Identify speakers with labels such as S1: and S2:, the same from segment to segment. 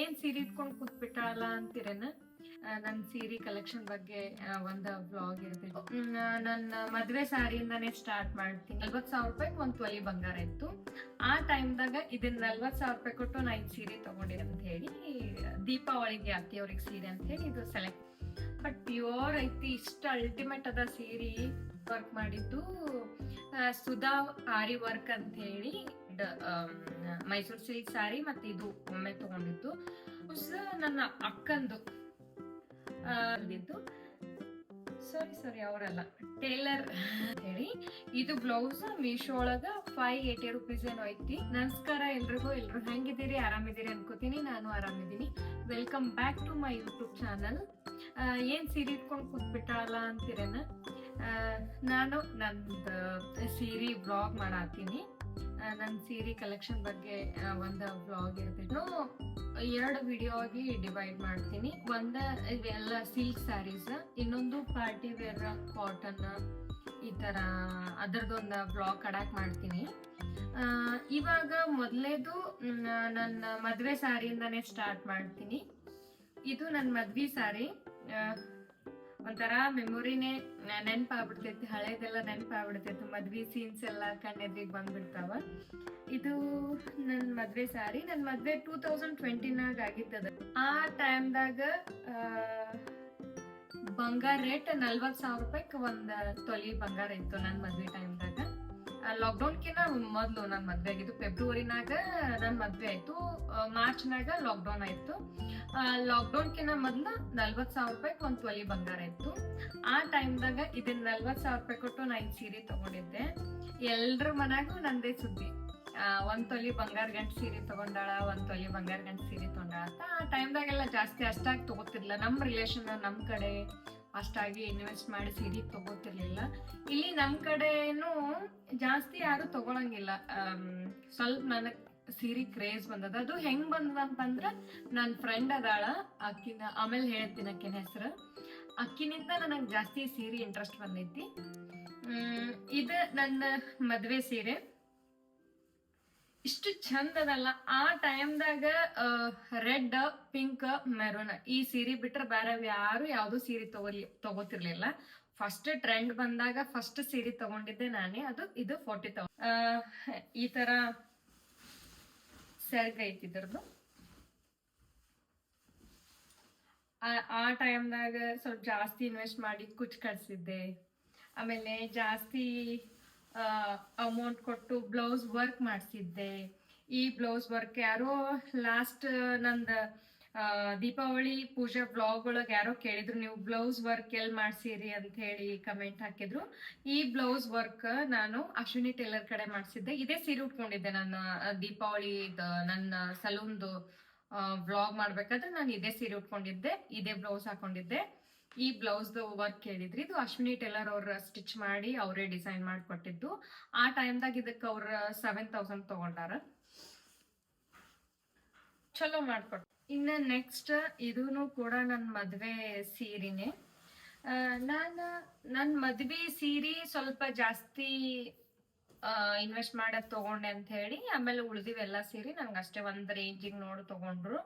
S1: ಏನ್ ಸೀರೆ ಇಟ್ಕೊಂಡು ಕೂತ್ಬಿಟ್ಟಾಳ ಅಂತೀರೇನ. ನನ್ನ ಸೀರೆ ಕಲೆಕ್ಷನ್ ಬಗ್ಗೆ ಒಂದು ಬ್ಲಾಗ್ ಇರ್ತಿತ್ತು. ನನ್ನ ಮದ್ವೆ ಸಾರಿಯಿಂದಾನೇ ಸ್ಟಾರ್ಟ್ ಮಾಡ್ತೀನಿ. 40,000 ರೂಪಾಯಿ ಒಂದ್ ತೊಲಿ ಬಂಗಾರ ಇತ್ತು. ಆ ಟೈಮ್ದಾಗ ಇದನ್ನ 40,000 ರೂಪಾಯಿ ಕೊಟ್ಟು ನಾ ಇದು ಸೀರೆ ತಗೊಂಡಿದ್ದೆ ಅಂತ ಹೇಳಿ, ದೀಪಾವಳಿಗೆ ಅತ್ತಿಯವ್ರಿಗೆ ಸೀರೆ ಅಂತ ಹೇಳಿ ಇದು ಸೆಲೆಕ್ಟ್. ಬಟ್ ಪ್ಯೂರ್ ಐತಿ, ಇಷ್ಟ ಅಲ್ಟಿಮೇಟ್ ಅದ ಸೀರೆ. ವರ್ಕ್ ಮಾಡಿದ್ದು ಸುಧಾ ಆರಿ ವರ್ಕ್ ಅಂತ ಹೇಳಿ, ಮೈಸೂರು ಸಿಲ್ಕ್ ಸಾರಿ ಮತ್ತೆ ಇದು ಒಮ್ಮೆ ತಗೊಂಡಿದ್ದು. ನನ್ನ ಅಕ್ಕಂದು ಸಾರಿ ಅವರಲ್ಲ, ಟೇಲರ್ ಹೇಳಿ. ಇದು ಬ್ಲೌಸ್ ಮೀಶೋ ಒಳಗ 580 ರುಪೀಸ್ ಏನೋ ಐತಿ. ನಮಸ್ಕಾರ ಎಲ್ರು ಹೆಂಗಿದ್ದೀರಿ? ಆರಾಮಿದ್ದೀರಿ ಅನ್ಕೋತೀನಿ. ನಾನು ಆರಾಮಿದ್ದೀನಿ. Welcome back to my YouTube channel. ಏನ್ ಸೀರೆ ಇಟ್ಕೊಂಡು ಕೂತ್ಬಿಟ್ಟಾಳ ಅಂತೀರೇನ. ನಾನು ನಂದು ಸೀರೆ ಬ್ಲಾಗ್ ಮಾಡಾತೀನಿ. ನನ್ನ ಸೀರೆ ಕಲೆಕ್ಷನ್ ಬಗ್ಗೆ ಒಂದು ಬ್ಲಾಗ್ ಇರ್ತಿತ್ತು. 2 ವಿಡಿಯೋ ಆಗಿ ಡಿವೈಡ್ ಮಾಡ್ತೀನಿ. ಇವೆಲ್ಲ ಸಿಲ್ಕ್ ಸ್ಯಾರೀಸ್, ಇನ್ನೊಂದು ಪಾರ್ಟಿ ವೇರ್ ಕಾಟನ್, ಈ ತರ ಅದರದೊಂದು ಬ್ಲಾಗ್ ಕಡಾಕ್ ಮಾಡ್ತೀನಿ. ಇವಾಗ ಮೊದಲೇದು ನನ್ನ ಮದ್ವೆ ಸಾರಿಯಿಂದಾನೇ ಸ್ಟಾರ್ಟ್ ಮಾಡ್ತೀನಿ. ಇದು ನನ್ನ ಮದ್ವೆ ಸಾರಿ. ಒಂಥರ ಮೆಮೊರಿನೇ ನೆನಪಾಗ್ಬಿಡ್ತೈತಿ, ಹಳೇದೆಲ್ಲ ನೆನಪಾಗ್ಬಿಡ್ತೈತಿ. ಮದ್ವೆ ಸೀನ್ಸ್ ಎಲ್ಲ ಕಣ್ಣೆದ್ರಿಗೆ ಬಂದ್ಬಿಡ್ತಾವ. ಇದು ನನ್ನ ಮದ್ವೆ ಸಾರಿ. ನನ್ನ ಮದ್ವೆ 2020ನಾಗ ಆಗಿದ್ದದ. ಆ ಟೈಮ್ದಾಗ ಬಂಗಾರ ರೇಟ್ 40,000 ರೂಪಾಯಿಗೆ ಒಂದ್ ತೊಲಿ ಬಂಗಾರ ಇತ್ತು ನನ್ನ ಮದ್ವೆ ಟೈಮ್ದಾಗ. ಲಾಕ್ಡೌನ್ಕಿನ್ನ ಮೊದ್ಲು ನನ್ ಮದ್ವೆ ಆಗಿದ್ದು. ಫೆಬ್ರವರಿನಾಗ ನನ್ ಮದ್ವೆ ಆಯ್ತು, ಮಾರ್ಚ್ನಾಗ ಲಾಕ್ಡೌನ್ ಆಯ್ತು. ಲಾಕ್ಡೌನ್ಕಿನ್ನ ಮೊದ್ಲು 40,000 ರೂಪಾಯಿಗೆ ಒಂದ್ ತೊಲಿ ಬಂಗಾರ ಇತ್ತು. ಆ ಟೈಮ್ದಾಗ ಇದನ್ನ 40,000 ರೂಪಾಯಿ ಕೊಟ್ಟು ನಾ ಈ ಸೀರೆ ತಗೊಂಡಿದ್ದೆ. ಎಲ್ರ ಮನ್ಯಾಗೂ ನಂದೇ ಸುದ್ದಿ, 1 ತೊಲಿ ಬಂಗಾರ ಗಂಟು ಸೀರೆ ತಗೊಂಡಾಳ, 1 ತೊಲಿ ಬಂಗಾರ ಗಂಟು ಸೀರೆ ತಗೊಂಡಾಳ ಅಂತ. ಆ ಟೈಮ್ದಾಗೆಲ್ಲ ಜಾಸ್ತಿ ಅಷ್ಟಾಗಿ ತಗೋತಿರ್ಲಿಲ್ಲ. ನಮ್ ರಿಲೇಷನ್ ನಮ್ ಕಡೆ ಅಷ್ಟಾಗಿ ಇನ್ವೆಸ್ಟ್ ಮಾಡಿ ಸೀರೆ ತಗೋತಿರ್ಲಿಲ್ಲ. ಇಲ್ಲಿ ನಮ್ ಕಡೆನು ಜಾಸ್ತಿ ಯಾರು ತಗೊಳಂಗಿಲ್ಲ. ಸ್ವಲ್ಪ ನನಗ್ ಸೀರೆ ಕ್ರೇಜ್ ಬಂದದ. ಅದು ಹೆಂಗ್ ಬಂದದ ಅಂತಂದ್ರ, ನನ್ ಫ್ರೆಂಡ್ ಅದಾಳ, ಅಕ್ಕಿನ ಆಮೇಲೆ ಹೇಳ್ತೀನಿ ಅಕ್ಕಿನ ಹೆಸರು. ಅಕ್ಕಿನಿಂದ ನನಗ್ ಜಾಸ್ತಿ ಸೀರೆ ಇಂಟ್ರೆಸ್ಟ್ ಬಂದೈತಿ. ಇದು ನನ್ನ ಮದ್ವೆ ಸೀರೆ. ಇಷ್ಟು ಚಂದ ಅದಲ್ಲ. ಆ ಟೈಮ್ದಾಗ ರೆಡ್, ಪಿಂಕ್, ಮೆರೂನ್ ಈ ಸೀರೆ ಬಿಟ್ರೆ ಬೇರೆ ಯಾರು ಯಾವ್ದು ಸೀರೆ ತಗೋತಿರ್ಲಿಲ್ಲ. ಫಸ್ಟ್ ಟ್ರೆಂಡ್ ಬಂದಾಗ ಫಸ್ಟ್ ಸೀರೆ ತಗೊಂಡಿದ್ದೆ ನಾನೇ. ಇದು 40,000. ಈ ತರ ಸೆರ್ಗ್ ಐತಿ ಇದ್ರದ್ದು. ಆ ಟೈಮ್ದಾಗ ಸ್ವಲ್ಪ ಜಾಸ್ತಿ ಇನ್ವೆಸ್ಟ್ ಮಾಡಿ ಕುಚ್ ಕಟ್ಸಿದ್ದೆ. ಆಮೇಲೆ ಜಾಸ್ತಿ ಅಮೌಂಟ್ ಕೊಟ್ಟು ಬ್ಲೌಸ್ ವರ್ಕ್ ಮಾಡಿಸಿದ್ದೆ. ಈ ಬ್ಲೌಸ್ ವರ್ಕ್ ಯಾರೋ ಲಾಸ್ಟ್ ನಂದ ದೀಪಾವಳಿ ಪೂಜಾ ಬ್ಲಾಗ್ ಒಳಗೆ ಯಾರೋ ಕೇಳಿದ್ರು, ನೀವು ಬ್ಲೌಸ್ ವರ್ಕ್ ಎಲ್ಲಿ ಮಾಡ್ಸಿರಿ ಅಂತ ಹೇಳಿ ಕಮೆಂಟ್ ಹಾಕಿದ್ರು. ಈ ಬ್ಲೌಸ್ ವರ್ಕ್ ನಾನು ಅಶ್ವಿನಿ ಟೇಲರ್ ಕಡೆ ಮಾಡಿಸಿದ್ದೆ. ಇದೇ ಸೀರೆ ಉಟ್ಕೊಂಡಿದ್ದೆ ನನ್ನ ದೀಪಾವಳಿ ನನ್ನ ಸಲೂನ್ದು ಬ್ಲಾಗ್ ಮಾಡ್ಬೇಕಾದ್ರೆ ನಾನು ಇದೇ ಸೀರೆ ಉಟ್ಕೊಂಡಿದ್ದೆ, ಇದೇ ಬ್ಲೌಸ್ ಹಾಕೊಂಡಿದ್ದೆ. ಈ ಬ್ಲೌಸ್ ವರ್ಕ್ ಹೇಳಿದ್ರಿ, ಇದು ಅಶ್ವಿನಿ ಟೇಲರ್ ಅವ್ರ ಸ್ಟಿಚ್ ಮಾಡಿ ಅವರೇ ಡಿಸೈನ್ ಮಾಡಿಕೊಟ್ಟಿದ್ದು. ಆ ಟೈಮ್ದಾಗ ಇದಕ್ಕೆ ಅವ್ರ 7,000 ತಗೊಂಡಾರ. ಚಲೋ ಮಾಡ್ಕೊಟ್ಟು. ಇನ್ನ ನೆಕ್ಸ್ಟ್ ಇದೂನು ಕೂಡ ನನ್ನ ಮದ್ವೆ ಸೀರೆನೆ. ನನ್ ಮದ್ವೆ ಸೀರೆ ಸ್ವಲ್ಪ ಜಾಸ್ತಿ ಇನ್ವೆಸ್ಟ್ ಮಾಡಕ್ ತಗೊಂಡೆ ಅಂತ ಹೇಳಿ, ಆಮೇಲೆ ಉಳ್ದಿವೆಲ್ಲ ಸೀರೆ ನಂಗೆ ಅಷ್ಟೇ ಒಂದ್ ರೇಂಜಿಗೆ ನೋಡಿ ತಗೊಂಡ್ರು.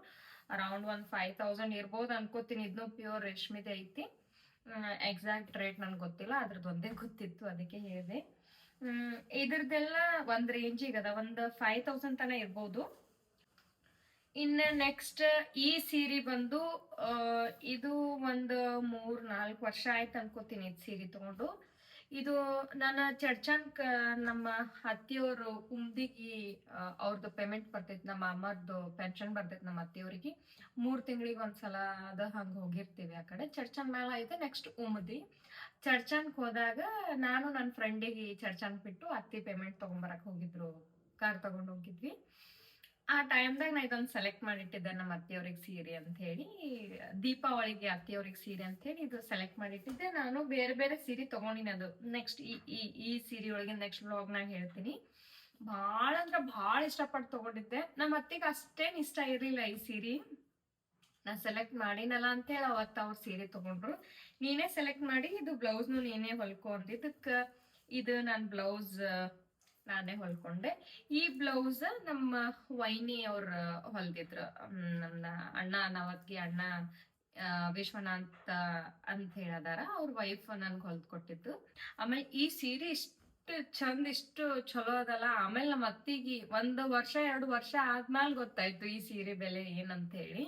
S1: ಅರೌಂಡ್ 5,000 ಇರ್ಬೋದು ಅನ್ಕೋತೀನಿ. ಇದನ್ನು ಪ್ಯೂರ್ ರೇಷ್ಮಿದೆ ಐತಿ. ಎಕ್ಸಾಕ್ಟ್ ರೇಟ್ ನನ್ಗೆ ಗೊತ್ತಿಲ್ಲ, ಅದ್ರದ್ದು ಒಂದೇ ಗೊತ್ತಿತ್ತು, ಅದಕ್ಕೆ ಹೇಳಿದೆ. ಇದ್ರದ್ದೆಲ್ಲ ಒಂದ್ ರೇಂಜಿಗೆ ಅದ, 5,000 ತನ ಇರ್ಬೋದು. ಇನ್ನ ನೆಕ್ಸ್ಟ್ ಈ ಸೀರೆ ಬಂದು ಇದು ಒಂದು 3-4 ವರ್ಷ ಆಯ್ತು ಅನ್ಕೋತೀನಿ ಇದು ಸೀರೆ ತಗೊಂಡು. ಇದು ನನ್ನ ಚರ್ಚನ್ ನಮ್ಮ ಅತ್ತಿಯವರು ಕುಮ್ದಿಗಿ ಅವ್ರದ್ದು ಪೇಮೆಂಟ್ ಬರ್ತೈತಿ, ನಮ್ಮ ಅಮ್ಮರ್ದು ಪೆನ್ಷನ್ ಬರ್ತೈತಿ ನಮ್ಮ ಅತ್ತಿಯವ್ರಿಗೆ. 3 ತಿಂಗಳಿಗೆ ಒಂದ್ಸಲ ಅದ ಹಂಗ ಹೋಗಿರ್ತೀವಿ ಆ ಕಡೆ. ಚರ್ಚನ್ ಮೇಳ ಐತೆ, ನೆಕ್ಸ್ಟ್ ಉಮ್ದಿ. ಚರ್ಚನ್ಕ್ ಹೋದಾಗ ನಾನು ನನ್ನ ಫ್ರೆಂಡಿಗೆ ಚರ್ಚನ್ ಬಿಟ್ಟು ಅತ್ತಿ ಪೇಮೆಂಟ್ ತಗೊಂಬರಕ್ ಹೋಗಿದ್ರು, ಕಾರ್ ತಗೊಂಡ್ ಹೋಗಿದ್ವಿ. ಆ ಟೈಮ್ದಾಗ ನಾ ಇದೊಂದು ಸೆಲೆಕ್ಟ್ ಮಾಡಿಟ್ಟಿದ್ದೆ ನಮ್ಮ ಅತ್ತಿಯವ್ರಿಗೆ ಸೀರೆ ಅಂತ ಹೇಳಿ, ದೀಪಾವಳಿಗೆ ಅತ್ತಿಯವ್ರಿಗೆ ಸೀರೆ ಅಂತ ಹೇಳಿ ಇದು ಸೆಲೆಕ್ಟ್ ಮಾಡಿಟ್ಟಿದ್ದೆ. ನಾನು ಬೇರೆ ಬೇರೆ ಸೀರೆ ತಗೊಂಡಿನಿ. ಅದು ನೆಕ್ಸ್ಟ್ ಈ ಸೀರೆ ಒಳಗೆ ನೆಕ್ಸ್ಟ್ ಬ್ಲಾಗ್ನಾಗ ಹೇಳ್ತೀನಿ. ಭಾಳ ಅಂದ್ರೆ ಭಾಳ ಇಷ್ಟಪಟ್ಟು ತಗೊಂಡಿದ್ದೆ. ನಮ್ಮ ಅತ್ತಿಗೆ ಅಷ್ಟೇನ್ ಇಷ್ಟ ಇರ್ಲಿಲ್ಲ ಈ ಸೀರೆ. ನಾ ಸೆಲೆಕ್ಟ್ ಮಾಡಿನಲ್ಲ ಅಂತ ಹೇಳಿ ಅವತ್ತು ಅವ್ರು ಸೀರೆ ತಗೊಂಡ್ರು. ನೀನೇ ಸೆಲೆಕ್ಟ್ ಮಾಡಿ ಇದು ಬ್ಲೌಸ್ನು ನೀನೇ ಹೊಲ್ಕೊ ಅಂದಿದ್ದಕ್ಕೆ ಇದು ನನ್ನ ಬ್ಲೌಸ್ ನಾನೇ ಹೊಲ್ಕೊಂಡೆ. ಈ ಬ್ಲೌಸ್ ನಮ್ಮ ವೈನಿ ಅವ್ರ ಹೊಲ್ದಿದ್ರು. ನನ್ನ ಅಣ್ಣ ನವತ್ಗಿ ಅಣ್ಣ ವಿಶ್ವನಾಥ್ ಅಂತ ಹೇಳದಾರ, ಅವ್ರ ವೈಫ್ ನನ್ಗೆ ಹೊಲ್ದ್ ಕೊಟ್ಟಿದ್ದು. ಆಮೇಲೆ ಈ ಸೀರೆ ಇಷ್ಟು ಚಂದ, ಇಷ್ಟು ಚಲೋ ಅದಲ್ಲ. ಆಮೇಲೆ ನಮ್ಮ ಅತ್ತಿಗೆ 1 ವರ್ಷ 2 ವರ್ಷ ಆದ್ಮೇಲೆ ಗೊತ್ತಾಯ್ತು ಈ ಸೀರೆ ಬೆಲೆ ಏನಂತ ಹೇಳಿ.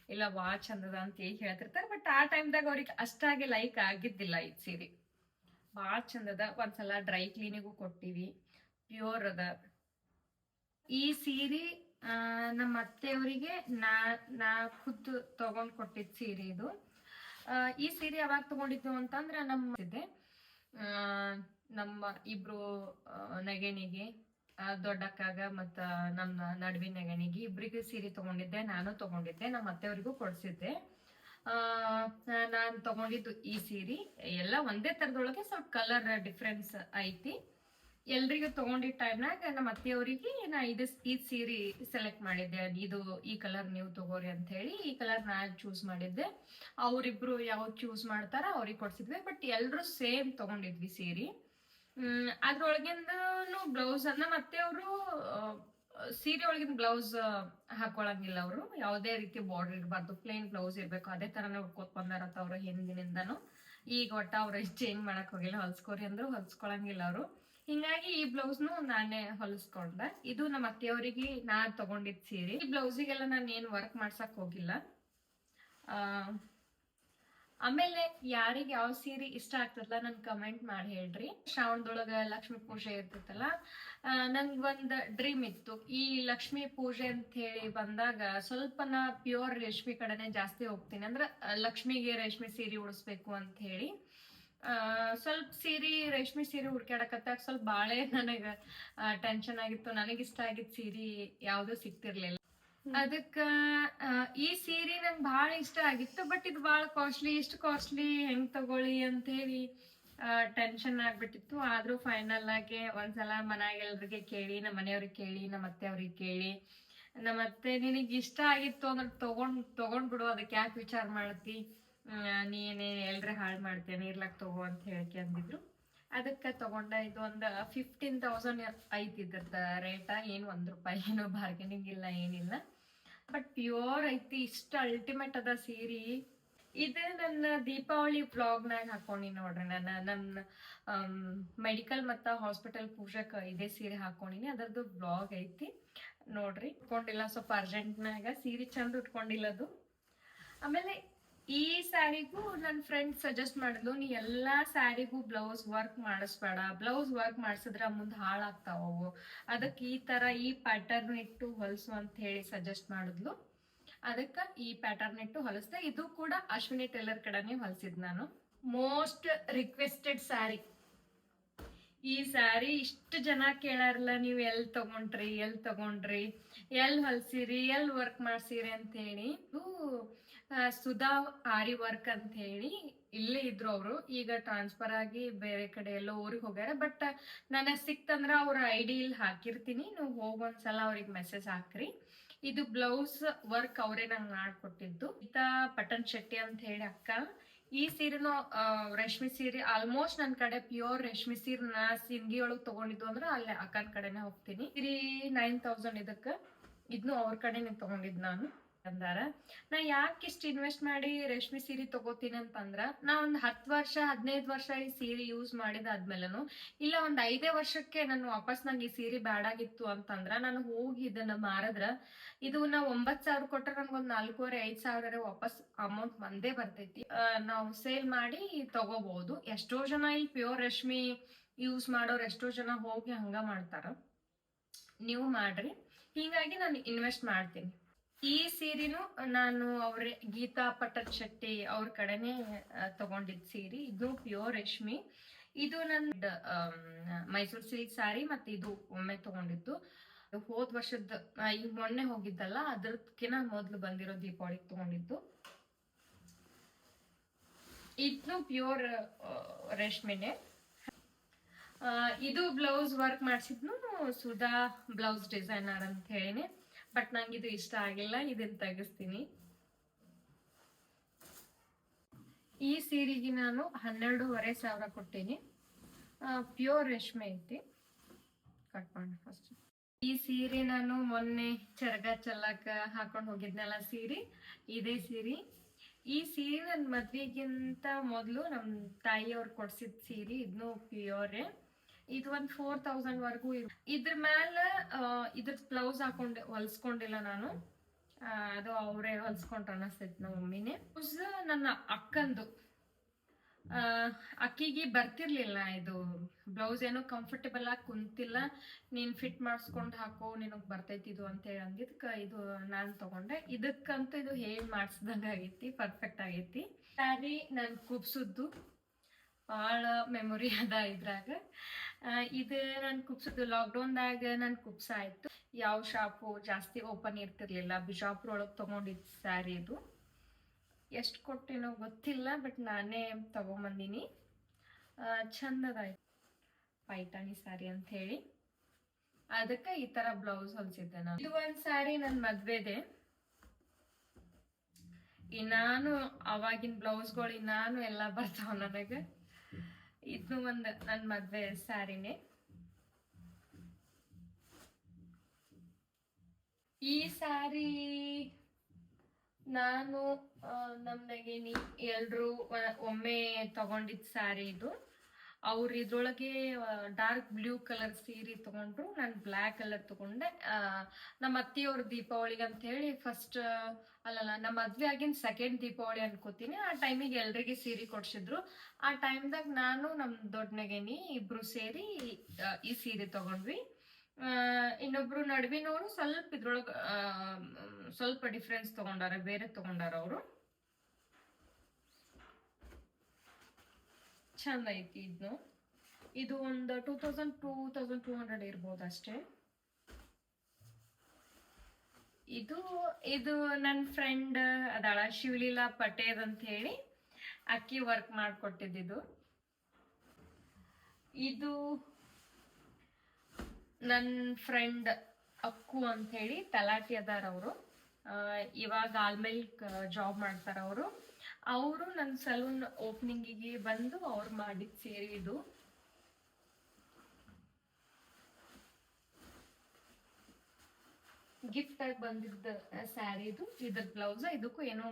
S1: ಇಲ್ಲ ವಾ ಚಂದದ ಅಂತ ಹೇಳಿ ಹೇಳ್ತಿರ್ತಾರೆ, ಬಟ್ ಆ ಟೈಮ್ದಾಗ ಅವ್ರಿಗೆ ಅಷ್ಟಾಗಿ ಲೈಕ್ ಆಗಿದ್ದಿಲ್ಲ ಈ ಸೀರೆ. ಭಾಳ ಚಂದದ. ಒಂದ್ಸಲ ಡ್ರೈ ಕ್ಲೀನಿಗೂ ಕೊಟ್ಟಿವಿ, ಪ್ಯೂರ್ ಅದ ಈ ಸೀರೆ. ನಮ್ಮ ಅತ್ತೆಯವರಿಗೆ ನಾ ಖುದ್ದು ತಗೊಂಡ್ ಕೊಟ್ಟಿದ್ ಸೀರೆ ಇದು. ಈ ಸೀರೆ ಯಾವಾಗ ತಗೊಂಡಿದ್ದು ಅಂತಂದ್ರ ನಮ್ಮ ಇಬ್ರು ನೆಗಣಿಗೆ, ದೊಡ್ಡಕ್ಕಾಗ ಮತ್ತ ನಮ್ಮ ನಡುವಿನ ನೆಗಣಿಗೆ ಇಬ್ರಿಗೂ ಸೀರೆ ತಗೊಂಡಿದ್ದೆ. ನಾನು ತಗೊಂಡಿದ್ದೆ, ನಮ್ಮ ಅತ್ತೆಯವ್ರಿಗೂ ಕೊಡ್ಸಿದ್ದೆ. ನಾನ್ ತಗೊಂಡಿದ್ದು ಈ ಸೀರೆ ಎಲ್ಲ ಒಂದೇ ತರದೊಳಗೆ, ಸ್ವಲ್ಪ ಕಲರ್ ಡಿಫ್ರೆನ್ಸ್ ಐತಿ. ಎಲ್ರಿಗೂ ತಗೊಂಡಿದ್ದ ಟೈಮ್ನಾಗ ನಮ್ಮ ಅತ್ತೆಯವರಿಗೆ ನಾ ಈ ಸೀರೆ ಸೆಲೆಕ್ಟ್ ಮಾಡಿದ್ದೆ. ಇದು ಈ ಕಲರ್ ನೀವು ತಗೋರಿ ಅಂತ ಹೇಳಿ ಈ ಕಲರ್ ನಾ ಚೂಸ್ ಮಾಡಿದ್ದೆ. ಅವ್ರಿಬ್ರು ಯಾವ್ದು ಚೂಸ್ ಮಾಡ್ತಾರ ಅವ್ರಿಗೆ ಕೊಡ್ಸಿದ್ವಿ. ಬಟ್ ಎಲ್ರು ಸೇಮ್ ತಗೊಂಡಿದ್ವಿ ಸೀರೆ. ಅದ್ರೊಳಗಿಂದನು ಬ್ಲೌಸ್ ನಮ್ಮ ಅತ್ತೆಯವರು ಸೀರೆ ಒಳಗಿನ ಬ್ಲೌಸ್ ಹಾಕೊಳಂಗಿಲ್ಲ. ಅವರು ಯಾವುದೇ ರೀತಿ ಬಾರ್ಡರ್ ಇರಬಾರ್ದು, ಪ್ಲೇನ್ ಬ್ಲೌಸ್ ಇರ್ಬೇಕು. ಅದೇ ತರನೇ ಉಟ್ಕೋತ್ ಬಂದಾರತ್ತ ಅವ್ರು ಹಿಂದಿನಿಂದನು. ಈಗ ಒಟ್ಟ ಅವ್ರು ಚೇಂಜ್ ಮಾಡಕ್ ಹೋಗಿಲ್ಲ. ಹೊಲ್ಸ್ಕೋರಿ ಅಂದ್ರು ಹೊಲ್ಸ್ಕೊಳಂಗಿಲ್ಲ ಅವರು. ಹಿಂಗಾಗಿ ಈ ಬ್ಲೌಸ್ನು ನಾನೇ ಹೊಲಿಸ್ಕೊಂಡೆ. ಇದು ನಮ್ಮ ಅತ್ತೆಯವರಿಗೆ ನಾ ತಗೊಂಡಿದ್ ಸೀರೆ. ಈ ಬ್ಲೌಸಿಗೆಲ್ಲ ನಾನು ಏನು ವರ್ಕ್ ಮಾಡ್ಸಕ್ ಹೋಗಿಲ್ಲ. ಆಮೇಲೆ ಯಾರಿಗೆ ಯಾವ ಸೀರೆ ಇಷ್ಟ ಆಗ್ತದಲ್ಲ ನನ್ ಕಮೆಂಟ್ ಮಾಡಿ ಹೇಳ್ರಿ. ಶ್ರಾವಣದೊಳಗ ಲಕ್ಷ್ಮೀ ಪೂಜೆ ಇರ್ತೈತಲ್ಲ, ನನ್ಗೊಂದ್ ಡ್ರೀಮ್ ಇತ್ತು. ಈ ಲಕ್ಷ್ಮೀ ಪೂಜೆ ಅಂತ ಹೇಳಿ ಬಂದಾಗ ಸ್ವಲ್ಪ ನಾ ಪ್ಯೂರ್ ರೇಷ್ಮೆ ಕಡೆನೆ ಜಾಸ್ತಿ ಹೋಗ್ತೀನಿ. ಅಂದ್ರೆ ಲಕ್ಷ್ಮಿಗೆ ರೇಷ್ಮೆ ಸೀರೆ ಉಡಿಸ್ಬೇಕು ಅಂತ ಹೇಳಿ ಸ್ವಲ್ಪ ರೇಷ್ಮೆ ಸೀರೆ ಹುಡ್ಕ್ಯಾಡಕತ್ತಾಗ ಸ್ವಲ್ಪ ಬಾಳೆ ನನಗ ಟೆನ್ಷನ್ ಆಗಿತ್ತು. ನನಗಿಷ್ಟ ಆಗಿದ್ ಸೀರೆ ಯಾವ್ದು ಸಿಕ್ತಿರ್ಲಿಲ್ಲ. ಅದಕ್ಕ ಈ ಸೀರೆ ನಂಗೆ ಬಹಳ ಇಷ್ಟ ಆಗಿತ್ತು. ಬಟ್ ಇದು ಬಹಳ ಕಾಸ್ಟ್ಲಿ, ಇಷ್ಟು ಕಾಸ್ಟ್ಲಿ ಹೆಂಗ್ ತಗೊಳ್ಳಿ ಅಂತ ಹೇಳಿ ಟೆನ್ಷನ್ ಆಗ್ಬಿಟ್ಟಿತ್ತು. ಆದ್ರೂ ಫೈನಲ್ ಆಗಿ ಒಂದ್ಸಲ ಮನ್ಯಾಗೆಲ್ರಿಗೆ ಕೇಳಿ, ನಮ್ಮ ಮನೆಯವ್ರಿಗೆ ಕೇಳಿ, ನಮ್ಮ ಅತ್ತೆಯವ್ರಿಗೆ ಕೇಳಿ, ನಮ್ಮತ್ತೆ ನಿನಗ್ ಇಷ್ಟ ಆಗಿತ್ತು ಅಂದ್ರೆ ತಗೊಂಡ್ ಬಿಡು, ಅದಕ್ಕೆ ಯಾಕೆ ವಿಚಾರ ಮಾಡ್ತಿ, ನೀನೇ ಎಲ್ರ ಹಾಳು ಮಾಡ್ತೇನೆ, ಇರ್ಲಕ್ ತಗೋ ಅಂತ ಹೇಳಕ್ಕೆ ಅಂದಿದ್ರು. ಅದಕ್ಕೆ ತಗೊಂಡ. ಇದು ಒಂದು 15,000 ಐತಿ ಇದ್ರದ್ದು ರೇಟ. ಏನು ₹1 ಏನೋ ಬಾರ್ಗೇನಿಂಗ್ ಇಲ್ಲ, ಏನಿಲ್ಲ. ಬಟ್ ಪ್ಯೂರ್ ಐತಿ, ಇಷ್ಟ ಅಲ್ಟಿಮೇಟ್ ಅದ ಸೀರೆ. ಇದು ನನ್ನ ದೀಪಾವಳಿ ವ್ಲಾಗ್ನಾಗ ಹಾಕೊಂಡಿ ನೋಡ್ರಿ. ನನ್ನ ಮೆಡಿಕಲ್ ಮತ್ತ ಹಾಸ್ಪಿಟಲ್ ಪೂಜೆಕ್ ಇದೇ ಸೀರೆ ಹಾಕೊಂಡಿನಿ. ಅದರದ್ದು ವ್ಲಾಗ್ ಐತಿ ನೋಡ್ರಿ. ಉಟ್ಕೊಂಡಿಲ್ಲ, ಸ್ವಲ್ಪ ಅರ್ಜೆಂಟ್ನಾಗ ಸೀರೆ ಚಂದ ಉಟ್ಕೊಂಡಿಲ್ಲದು. ಆಮೇಲೆ ಈ ಸ್ಯಾರಿಗೂ ನನ್ನ ಫ್ರೆಂಡ್ ಸಜೆಸ್ಟ್ ಮಾಡಿದ್ಲು, ನೀ ಎಲ್ಲಾ ಸ್ಯಾರಿಗೂ ಬ್ಲೌಸ್ ವರ್ಕ್ ಮಾಡಿಸ್ಬೇಡ, ಬ್ಲೌಸ್ ವರ್ಕ್ ಮಾಡಿಸಿದ್ರ ಮುಂದೆ ಹಾಳಾಗ್ತಾವು, ಅದಕ್ಕೆ ಈ ತರ ಈ ಪ್ಯಾಟರ್ನ್ ಇಟ್ಟು ಹೊಲಸು ಅಂತ ಹೇಳಿ ಸಜೆಸ್ಟ್ ಮಾಡಿದ್ಲು. ಅದಕ್ಕೆ ಈ ಪ್ಯಾಟರ್ನ್ ಇಟ್ಟು ಹೊಲಿಸ್ದೆ. ಇದು ಕೂಡ ಅಶ್ವಿನಿ ಟೇಲರ್ ಕಡೆನೆ ಹೊಲಿಸಿದ್ ನಾನು. ಮೋಸ್ಟ್ ರಿಕ್ವೆಸ್ಟೆಡ್ ಸ್ಯಾರಿ ಈ ಸ್ಯಾರಿ. ಇಷ್ಟು ಜನ ಕೇಳಾರಲ್ಲ, ನೀವು ಎಲ್ ತಗೊಂಡ್ರಿ, ಎಲ್ ಹೊಲ್ಸಿರಿ, ಎಲ್ ವರ್ಕ್ ಮಾಡ್ಸಿರಿ ಅಂತ ಹೇಳಿ. ಸುಧಾ ಆರಿ ವರ್ಕ್ ಅಂತ ಹೇಳಿ ಇಲ್ಲೇ ಇದ್ರು ಅವರು. ಈಗ ಟ್ರಾನ್ಸ್ಫರ್ ಆಗಿ ಬೇರೆ ಕಡೆ ಎಲ್ಲೋ ಊರಿಗೆ ಹೋಗ್ಯಾರ. ಬಟ್ ನನಗೆ ಸಿಕ್ತಂದ್ರ ಅವ್ರ ಐಡಿ ಇಲ್ಲಿ ಹಾಕಿರ್ತೀನಿ, ನೀವು ಹೋಗೊಂದ್ಸಲ ಅವ್ರಿಗೆ ಮೆಸೇಜ್ ಹಾಕ್ರಿ. ಇದು ಬ್ಲೌಸ್ ವರ್ಕ್ ಅವರೇ ನಂಗೆ ಮಾಡ್ಕೊಟ್ಟಿದ್ದು. ಗೀತಾ ಪಟನ್ ಶೆಟ್ಟಿ ಅಂತ ಹೇಳಿ ಅಕ್ಕ. ಈ ಸೀರೆನು ರೇಷ್ಮೆ ಸೀರೆ ಆಲ್ಮೋಸ್ಟ್ ನನ್ ಕಡೆ ಪ್ಯೂರ್ ರೇಷ್ಮೆ ಸೀರೆ ನಾ ಸಿಂಗಿ ಒಳಗ್ ತಗೊಂಡಿದ್ದು ಅಂದ್ರೆ ಅಲ್ಲಿ ಅಕ್ಕನ ಕಡೆನೆ ಹೋಗ್ತೀನಿ. ಸೀರೆ 9,000 ಇದಕ್ಕ. ಇದನ್ನು ಅವ್ರ ಕಡೆನೆ ತಗೊಂಡಿದ್ ನಾನು ಅಂದಾರ. ನಾ ಯಾಕೆ ಇಷ್ಟು ಇನ್ವೆಸ್ಟ್ ಮಾಡಿ ರೇಷ್ಮೆ ಸೀರೆ ತಗೋತೀನಿ ಅಂತಂದ್ರ, ನಾ ಒಂದ್ 10 ವರ್ಷ 15 ವರ್ಷ ಈ ಸೀರೆ ಯೂಸ್ ಮಾಡಿದಾದ್ಮೇಲೆನು, ಇಲ್ಲ ಒಂದ್ 5 ವರ್ಷಕ್ಕೆ ನಾನು ವಾಪಸ್ ನಂಗೆ ಈ ಸೀರೆ ಬ್ಯಾಡಾಗಿತ್ತು ಅಂತಂದ್ರ ನಾನು ಹೋಗಿ ಇದನ್ನ ಮಾರದ್ರ, ಇದು ನಾ 9,000 ಕೊಟ್ರೆ ನನ್ಗೊಂದ್ 4,500 ವಾಪಸ್ ಅಮೌಂಟ್ ಬಂದೇ ಬರ್ತೈತಿ. ನಾವು ಸೇಲ್ ಮಾಡಿ ತಗೋಬಹುದು. ಎಷ್ಟೋ ಜನ ಇಲ್ಲಿ ಪ್ಯೂರ್ ರೇಷ್ಮೆ ಯೂಸ್ ಮಾಡೋರು ಎಷ್ಟೋ ಜನ ಹೋಗಿ ಹಂಗ ಮಾಡ್ತಾರ. ನೀವು ಮಾಡ್ರಿ. ಹೀಗಾಗಿ ನಾನು ಇನ್ವೆಸ್ಟ್ ಮಾಡ್ತೀನಿ. ಈ ಸೀರೆನು ನಾನು ಅವ್ರ ಗೀತಾ ಪಟನ್ ಶೆಟ್ಟಿ ಅವ್ರ ಕಡೆನೆ ತಗೊಂಡಿದ್ ಸೀರೆ. ಇದು ಪ್ಯೂರ್ ರೇಷ್ಮೆ. ಇದು ನನ್ನ ಮೈಸೂರು ಸಿಲ್ಕ್ ಸ್ಯಾರಿ. ಮತ್ತೆ ಇದು ಒಮ್ಮೆ ತಗೊಂಡಿದ್ದು ಹೋದ್ ವರ್ಷದ, ಈಗ ಮೊನ್ನೆ ಹೋಗಿದ್ದಲ್ಲ ಅದ್ರಕ್ಕಿನ ಮೊದ್ಲು ಬಂದಿರೋ ದೀಪಾವಳಿಗೆ ತಗೊಂಡಿದ್ದು. ಇದನ್ನು ಪ್ಯೂರ್ ರೇಷ್ಮೆನೆ. ಇದು ಬ್ಲೌಸ್ ವರ್ಕ್ ಮಾಡ್ಸಿದ್ನು ಸುಧಾ ಬ್ಲೌಸ್ ಡಿಸೈನರ್ ಅಂತ ಹೇಳಿನಿ. ಬಟ್ ನಂಗೆ ಇದು ಇಷ್ಟ ಆಗಿಲ್ಲ, ಇದನ್ನ ತೆಗಿಸ್ತೀನಿ. ಈ ಸೀರೆಗೆ ನಾನು 12,500 ಕೊಟ್ಟೀನಿ. ಪ್ಯೂರ್ ರೇಷ್ಮೆ ಐತಿ, ಕಟ್ ಮಾಡಿ ಫಸ್ಟ್. ಈ ಸೀರೆ ನಾನು ಮೊನ್ನೆ ಚರಗ ಚಲ್ಲಕ ಹಾಕೊಂಡು ಹೋಗಿದ್ನಲ್ಲ ಸೀರೆ, ಇದೇ ಸೀರೆ. ಈ ಸೀರೆ ನನ್ನ ಮದ್ವೆಗಿಂತ ಮೊದಲು ನಮ್ಮ ತಾಯಿಯವ್ರು ಕೊಡ್ಸಿದ ಸೀರೆ. ಇದನ್ನು ಪ್ಯೂರ್. ಇದು ಒಂದು 4000 ವರ್ಗೂ. ಇದ್ರ ಮೇಲೆ ಇದ್ರ ಬ್ಲೌಸ್ ಹಾಕೊಂಡೆ, ಹೊಲ್ಸ್ಕೊಂಡಿಲ್ಲ ನಾನು. ಅದು ಅವರೇ ಹೊಲ್ಸ್ಕೊಂಡ್ರ ಅನಿಸ್ತೈತಿ ನಮ್ಮ ಮಮ್ಮಿನೇ. ನನ್ನ ಅಕ್ಕಂದು, ಅಕ್ಕಿಗೆ ಬರ್ತಿರ್ಲಿಲ್ಲ ಇದು ಬ್ಲೌಸ್, ಏನೋ ಕಂಫರ್ಟೇಬಲ್ ಆಗಿ ಕುಂತಿಲ್ಲ, ನೀನ್ ಫಿಟ್ ಮಾಡಿಸ್ಕೊಂಡು ಹಾಕೋ, ನಿನಗ್ ಬರ್ತೈತಿ ಇದು ಅಂತ ಹೇಳಿ ಅಂದಿದ್ಕ ಇದು ನಾನ್ ತಗೊಂಡೆ. ಇದಕ್ಕಂತೂ ಇದು ಹೇಳಿ ಮಾಡಿಸ್ದಂಗ ಆಗೈತಿ, ಪರ್ಫೆಕ್ಟ್ ಆಗೈತಿ. ಸ್ಯಾರಿ ನನ್ ಕುಪ್ಸುದ್ದು ಭಾಳ ಮೆಮೊರಿ ಅದ ಇದ್ರಾಗ. ಇದು ನನ್ ಕುಪ್ಸದ್ದು ಲಾಕ್ಡೌನ್ದಾಗ ನನ್ ಕುಪ್ಸ ಆಯ್ತು. ಯಾವ ಶಾಪು ಜಾಸ್ತಿ ಓಪನ್ ಇರ್ತಿರ್ಲಿಲ್ಲ, ಬಿಜಾಪುರ ಒಳಗೆ ತಗೊಂಡಿದ್ದು ಸ್ಯಾರಿ ಇದು. ಎಷ್ಟು ಕೊಟ್ಟೇನೋ ಗೊತ್ತಿಲ್ಲ, ಬಟ್ ನಾನೇ ತಗೊಂಬಂದಿನಿ. ಚಂದದಾಯ್ತು, ಪೈಠಾಣಿ ಸ್ಯಾರಿ ಅಂತ ಹೇಳಿ. ಅದಕ್ಕೆ ಈ ತರ ಬ್ಲೌಸ್ ಹೊಲ್ಸಿದ್ದೆ ನಾನು. ಇದು ಒಂದ್ ಸ್ಯಾರಿ ನನ್ ಮದ್ವೆದೆ. ಇನ್ನಾನು ಅವಾಗಿನ ಬ್ಲೌಸ್ಗಳು ಇನ್ನಾನು ಎಲ್ಲ ಬರ್ತಾವ ನನಗೆ. ಇದು ಒಂದು ನನ್ ಮದ್ವೆ ಸ್ಯಾರಿನೇ. ಈ ಸ್ಯಾರಿ ನಾನು ನಮ್ದಾಗೆ ಎಲ್ರು ಒಮ್ಮೆ ತಗೊಂಡಿದ್ ಸ್ಯಾರಿ ಇದು. ಅವ್ರು ಇದ್ರೊಳಗೆ ಡಾರ್ಕ್ ಬ್ಲೂ ಕಲರ್ ಸೀರೆ ತಗೊಂಡ್ರು, ನಾನು ಬ್ಲ್ಯಾಕ್ ಕಲರ್ ತಗೊಂಡೆ. ನಮ್ಮ ಅತ್ತಿಯವ್ರ ದೀಪಾವಳಿಗೆ ಅಂತ ಹೇಳಿ ಫಸ್ಟ್, ಅಲ್ಲಲ್ಲ, ನಮ್ಮ ಮದ್ವೆ ಆಗಿನ ಸೆಕೆಂಡ್ ದೀಪಾವಳಿ ಅನ್ಕೋತೀನಿ. ಆ ಟೈಮಿಗೆ ಎಲ್ರಿಗೆ ಸೀರೆ ಕೊಡ್ಸಿದ್ರು. ಆ ಟೈಮ್ದಾಗ ನಾನು ನಮ್ ದೊಡ್ಡನಗೇನಿ ಇಬ್ರು ಸೇರಿ ಈ ಸೀರೆ ತಗೊಂಡ್ವಿ. ಇನ್ನೊಬ್ರು ನಡುವಿನವರು ಸ್ವಲ್ಪ ಇದ್ರೊಳಗ ಸ್ವಲ್ಪ ಡಿಫ್ರೆನ್ಸ್ ತಗೊಂಡಾರ, ಬೇರೆ ತಗೊಂಡಾರ ಅವರು. ಚಂದ ಐತಿ. ಇದು ಒಂದು 2200 ಇರ್ಬೋದು ಅಷ್ಟೇ. ಇದು ನನ್ನ ಫ್ರೆಂಡ್ ಅದಾಳ, ಶಿವಲೀಲಾ ಪಟೇಲ್ ಅಂತ ಹೇಳಿ, ಅಕ್ಕಿ ವರ್ಕ್ ಮಾಡ್ಕೊಟ್ಟಿದ್ದು. ಇದು ನನ್ನ ಫ್ರೆಂಡ್ ಅಕ್ಕು ಅಂತ ಹೇಳಿ ತಲಾಟಿ ಅದಾರ ಅವರು. ಇವಾಗ ಆಲ್ಮೇಲ್ ಜಾಬ್ ಮಾಡ್ತಾರ ಅವರು. ನನ್ನ ಸಲೂನ್ ಓಪನಿಂಗಿಗೆ ಬಂದು ಅವ್ರು ಮಾಡಿದ ಸೀರೆ ಇದು. ಗಿಫ್ಟ್ ಆಗಿ ಬಂದಿದ್ದ ಸ್ಯಾರಿ ಇದು. ಇದ್ರ ಬ್ಲೌಸ್, ಇದಕ್ಕೂ ಏನೋ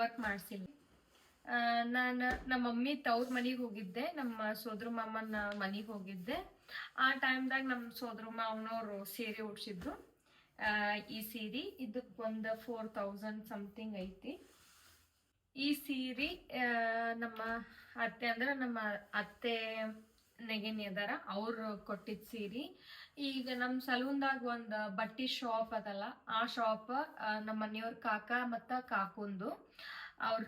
S1: ವರ್ಕ್ ಮಾಡಿಸಿಲ್ಲ. ನಾನು ನಮ್ಮ ಮಮ್ಮಿ ತವ್ರ ಮನೆಗೆ ಹೋಗಿದ್ದೆ, ನಮ್ಮ ಸೋದ್ರ ಮಾಮನ ಮನೆಗೆ ಹೋಗಿದ್ದೆ. ಆ ಟೈಮ್ದಾಗ ನಮ್ಮ ಸೋದ್ರ ಮಾವನವ್ರು ಸೀರೆ ಉಡ್ಸಿದ್ರು. ಈ ಸೀರೆ ಇದಕ್ಕೆ ಒಂದು 4000 ಸಮಥಿಂಗ್ ಐತಿ. ಈ ಸೀರೆ ನಮ್ಮ ಅತ್ತೆ, ಅಂದ್ರೆ ನಮ್ಮ ಅತ್ತೆ ನೆಗೆನಿ ಅದಾರ, ಅವ್ರು ಕೊಟ್ಟಿದ್ ಸೀರೆ. ಈಗ ನಮ್ಮ ಸಲೂನ್ದಾಗ ಒಂದು ಬಟ್ಟಿ ಶಾಪ್ ಅದಲ್ಲ, ಆ ಶಾಪ್ ನಮ್ಮ ಮನೆಯವ್ರ ಕಾಕ ಮತ್ತ ಕಾಕುಂದು.